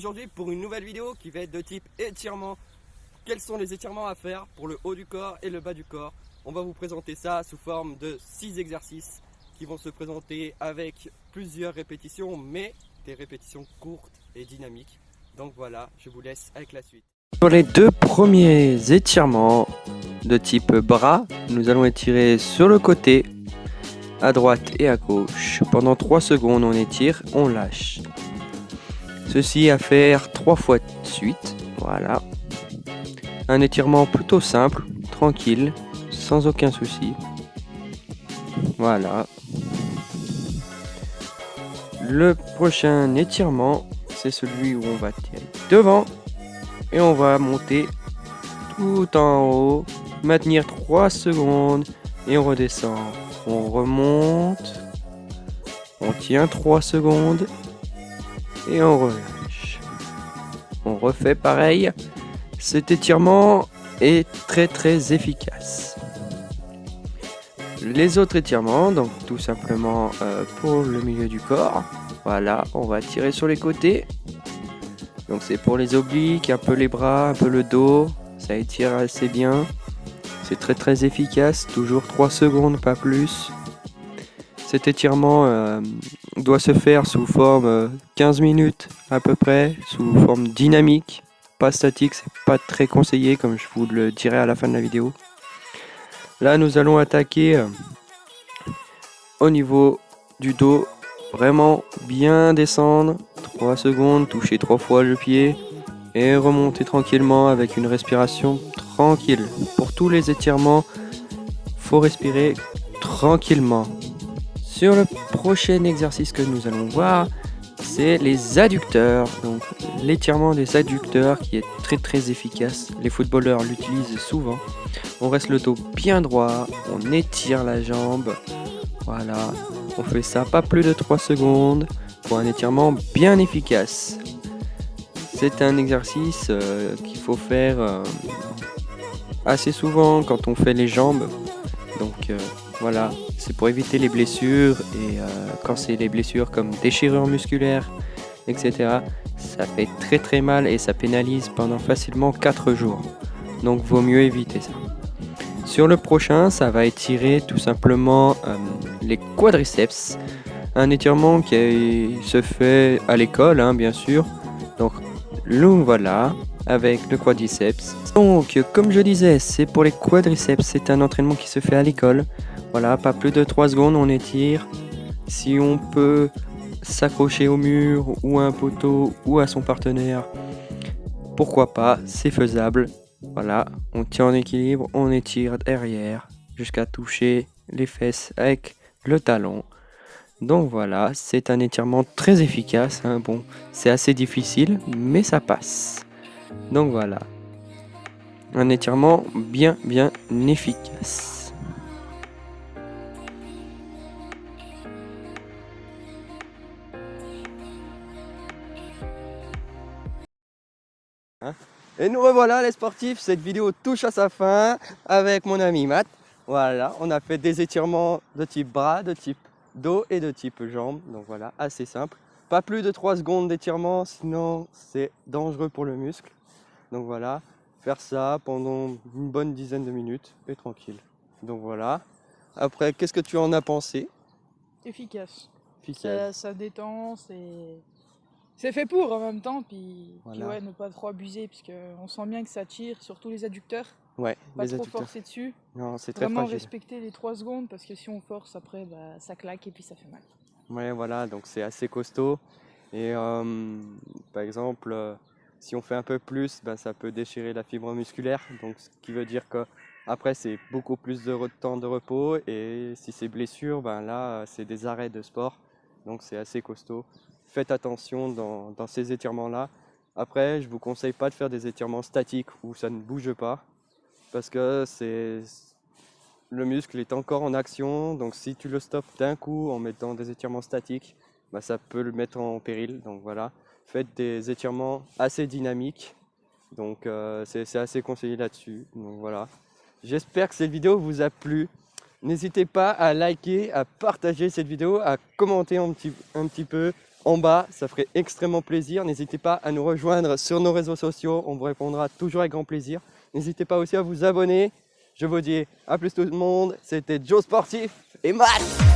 aujourd'hui pour une nouvelle vidéo qui va être de type étirement. Quels sont les étirements à faire pour le haut du corps et le bas du corps? On va vous présenter ça sous forme de 6 exercices qui vont se présenter avec plusieurs répétitions, mais des répétitions courtes et dynamiques. Donc voilà, je vous laisse avec la suite. Pour les deux premiers étirements de type bras, nous allons étirer sur le côté, à droite et à gauche. Pendant 3 secondes, on étire, on lâche. Ceci à faire 3 fois de suite. Voilà. Un étirement plutôt simple, tranquille, sans aucun souci. Voilà. Le prochain étirement, c'est celui où on va tirer devant et on va monter tout en haut, maintenir 3 secondes et on redescend. On remonte, on tient 3 secondes et on relâche. On refait pareil. Cet étirement est très efficace. Les autres étirements, donc tout simplement pour le milieu du corps. Voilà, on va tirer sur les côtés. Donc c'est pour les obliques, un peu les bras, un peu le dos. Ça étire assez bien. C'est très efficace, toujours 3 secondes, pas plus. Cet étirement doit se faire sous forme 15 minutes à peu près, sous forme dynamique, pas statique, c'est pas très conseillé comme je vous le dirai à la fin de la vidéo. Là nous allons attaquer au niveau du dos, vraiment bien descendre, 3 secondes, toucher 3 fois le pied et remonter tranquillement avec une respiration tranquille. Pour tous les étirements, faut respirer tranquillement. Sur le prochain exercice que nous allons voir, c'est les adducteurs. Donc l'étirement des adducteurs qui est très efficace. Les footballeurs l'utilisent souvent. On reste le dos bien droit, on étire la jambe. Voilà, on fait ça pas plus de 3 secondes pour un étirement bien efficace. C'est un exercice qu'il faut faire assez souvent quand on fait les jambes. Donc voilà, c'est pour éviter les blessures et quand c'est les blessures comme déchirures musculaires, etc. Ça fait très mal et ça pénalise pendant facilement 4 jours. Donc vaut mieux éviter ça. Sur le prochain, ça va étirer tout simplement les quadriceps. Un étirement qui se fait à l'école, hein, bien sûr. Donc voilà, avec le quadriceps. Donc comme je disais, c'est pour les quadriceps, c'est un entraînement qui se fait à l'école. Voilà, pas plus de 3 secondes, on étire. Si on peut s'accrocher au mur ou à un poteau ou à son partenaire, pourquoi pas, c'est faisable. Voilà, on tient en équilibre, on étire derrière jusqu'à toucher les fesses avec le talon. Donc voilà, c'est un étirement très efficace, hein. Bon, c'est assez difficile, mais ça passe. Donc voilà, un étirement bien efficace. Et nous revoilà les sportifs, cette vidéo touche à sa fin avec mon ami Matt. Voilà, on a fait des étirements de type bras, de type dos et de type jambes. Donc voilà, assez simple. Pas plus de 3 secondes d'étirement, sinon c'est dangereux pour le muscle. Donc voilà, faire ça pendant une bonne dizaine de minutes et tranquille. Donc voilà. Après, qu'est-ce que tu en as pensé? Efficace. Efficace. Ça détend, c'est fait pour en même temps, puis Voilà. ouais, ne pas trop abuser, puisque on sent bien que ça tire, surtout les adducteurs. Ouais, Pas les trop adducteurs. forcer dessus. Non, c'est très Vraiment fragile. respecter les 3 secondes, parce que si on force après, bah, ça claque et puis ça fait mal. Ouais, voilà, donc c'est assez costaud. Et par exemple, si on fait un peu plus, ben, ça peut déchirer la fibre musculaire. Donc, ce qui veut dire que après c'est beaucoup plus de temps de repos. Et si c'est blessure, ben là, c'est des arrêts de sport. Donc, c'est assez costaud. Faites attention dans ces étirements-là. Après, je vous conseille pas de faire des étirements statiques où ça ne bouge pas. Parce que le muscle est encore en action, donc si tu le stoppes d'un coup en mettant des étirements statiques, bah, ça peut le mettre en péril. Donc voilà, faites des étirements assez dynamiques, donc c'est assez conseillé là-dessus. Donc voilà, j'espère que cette vidéo vous a plu. N'hésitez pas à liker, à partager cette vidéo, à commenter un petit peu en bas, ça ferait extrêmement plaisir. N'hésitez pas à nous rejoindre sur nos réseaux sociaux, on vous répondra toujours avec grand plaisir. N'hésitez pas aussi à vous abonner. Je vous dis à plus tout le monde, c'était Joe Sportif et Matt.